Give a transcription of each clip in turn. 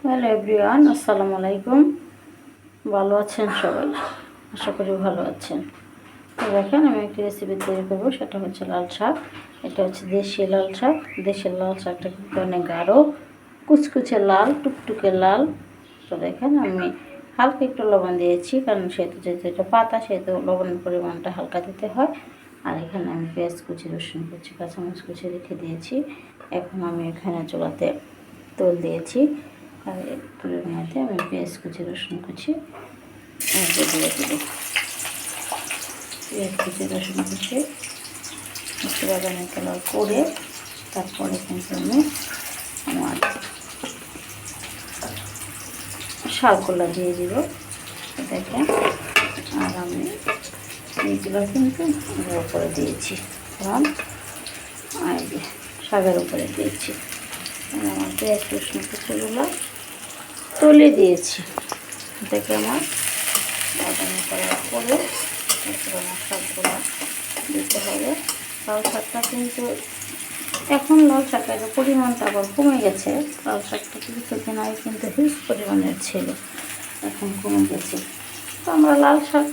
Hello everyone, আসসালামু আলাইকুম। ভালো আছেন সবাই? আশা করি ভালো আছেন। তো দেখেন আমি একটি রেসিপি তৈরি করবো, সেটা হচ্ছে লাল শাক। এটা হচ্ছে দেশি লাল শাক। দেশের লাল শাকটা কিন্তু অনেক গাঢ়, কুচকুচে লাল, টুকটুকে লাল। তো দেখেন আমি হালকা একটু লবণ দিয়েছি, কারণ সেহেতু যেহেতু এটা পাতা, সেহেতু লবণের পরিমাণটা হালকা দিতে হয়। আর এখানে আমি পেঁয়াজ কুচি, রসুন কুচি, কাঁচামরিচ কুচি রেখে দিয়েছি। এখন আমি এখানে চুলাতে তেল দিয়েছি, আর তেলের মধ্যে আমি পেঁয়াজ কুচি, রসুন কুচি দিয়ে দেবো। পেঁয়াজ কুচি, রসুন কুচি একটু বাদামি কালার করে তারপরে কিন্তু আমি আমার শাকগুলো দিয়ে দিব। দেখেন, আর আমি এইগুলো কিন্তু উপরে দিয়েছি, কারণ শাকের উপরে দিয়েছি। আমার পেঁয়াজ রসুন কুচিগুলো তুলে দিয়েছি। দেখে আমার বাদামি করার পরে আমার শাকগুলো দিতে হবে। লাল শাকটা কিন্তু এখন লাল শাকের পরিমাণটা আবার কমে গেছে। লাল শাকটা কিছুদিন আগে কিন্তু হিউজ পরিমাণের ছিল, এখন কমে গেছে। তো আমরা লাল শাক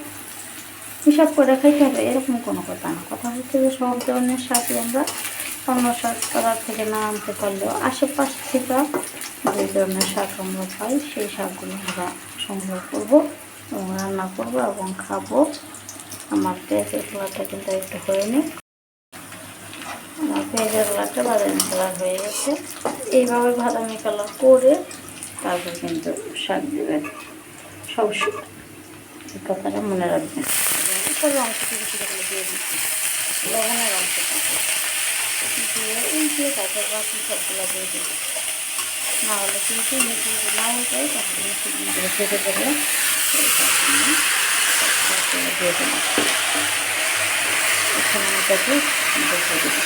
হিসাব করে খাইতে হবে এরকম কোনো কথা না। কথা হচ্ছে যে সব ধরনের শাকই আমরা অন্য শাক করার থেকে না আনতে পারলেও আশেপাশ থেকে যে ধরনের শাক আমরা পাই সেই শাকগুলো আমরা সংগ্রহ করবো এবং রান্না করবো এবং খাবো। আমার পেঁয়াজের কালারটা কিন্তু একটু হয়নি, আমার পেঁয়াজের কালারটা বাদামি কালার হয়ে গেছে। এইভাবে বাদামি কালার করে তারপর কিন্তু শাক দেবেন। সবসময় এই কথাটা মনে রাখবেন। সব অংশ থেকে সেগুলো দিয়ে দিচ্ছি, লবণের অংশটা দিয়ে উল্টিয়ে তারপর বাকি সবগুলো দিয়ে দেবো। না হলে কিন্তু মিশিয়ে না উল্টাই তাহলে মিশিয়ে ফেটে দেবে। দিয়ে দেবো, এখানে এটাকে দেখে দেবো।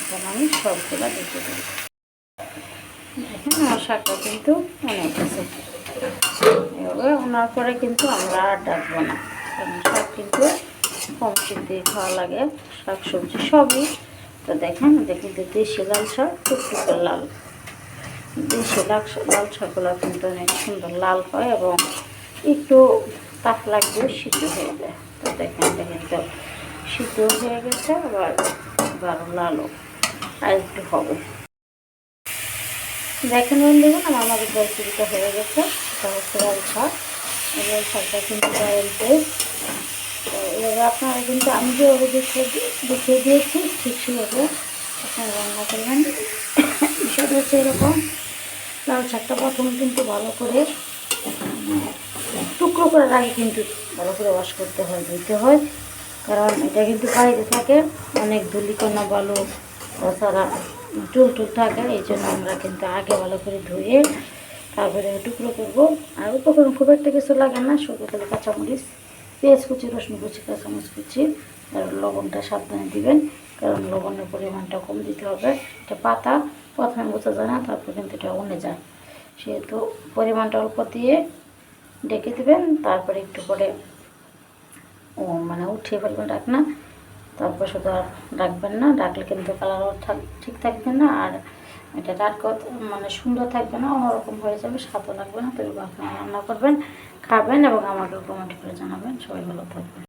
এখন আমি সবগুলো দেখে দেবো। দেখেন আমার শাকটা কিন্তু অনেক আছে। এভাবে ওনার পরে কিন্তু আমরা আর ডাকবো না, কারণ শাক কিন্তু কম দিয়ে খাওয়া লাগে, শাক সবজি সবই। তো দেখেন এটা কিন্তু দেশি লাল শাক, টুকটুকে লাল। দেশি লাল শাকগুলো কিন্তু অনেক সুন্দর লাল হয় এবং একটু তাপ লাগলেও সিদ্ধ হয়ে যায়। তো দেখেন এটা কিন্তু সিদ্ধ হয়ে গেছে, আবার গাঢ় লালও আর একটু হবে। দেখেন বন্ধুগণ, আমার রেসিপিটা হয়ে গেছে। এটা হচ্ছে লাল শাক। এই লাল শাকটা কিন্তু রয়্যাল টেস্ট। তো এভাবে আপনারা কিন্তু আমি যেভাবে দেখিয়ে দিয়েছি ঠিক সেভাবে আপনারা রান্না করবেন। বিষয়টা হচ্ছে এরকম, লাল শাকটা প্রথম কিন্তু ভালো করে টুকরো করার আগে কিন্তু ভালো করে ওয়াশ করতে হয়, ধুইতে হয়, কারণ এটা কিন্তু বাইরে থাকে অনেক ধুলিকণা, বালু, তাছাড়া চুল থাকে। এই জন্য আমরা কিন্তু আগে ভালো করে ধুয়ে তারপরে টুকরো করবো। আর উপকরণ খুব একটা কিছু লাগে না, শুধু করে কাঁচামরিচ, পেঁয়াজ কুচি, রসুন কুচি, কাঁচামরিচ কুচি, আর লবণটা সাবধানে দিবেন, কারণ লবণের পরিমাণটা কম দিতে হবে। এটা পাতা, প্রথমে বোঝা যায় না, তারপর কিন্তু এটা উনে যায়, সেহেতু পরিমাণটা অল্প দিয়ে ডেকে দেবেন। তারপরে একটু করে উঠিয়ে ফেলবেন ঢাকনা। তারপর শুধু আর ডাকবেন না, ডাকলে কিন্তু কালারও ঠিক থাকবে না, আর এটা সুন্দর থাকবে না, অন্যরকম হয়ে যাবে, স্বাদও লাগবে না। তবে আপনারা রান্না করবেন, খাবেন এবং আমাকে কমেন্ট করে জানাবেন। সবাই ভালো থাকবেন।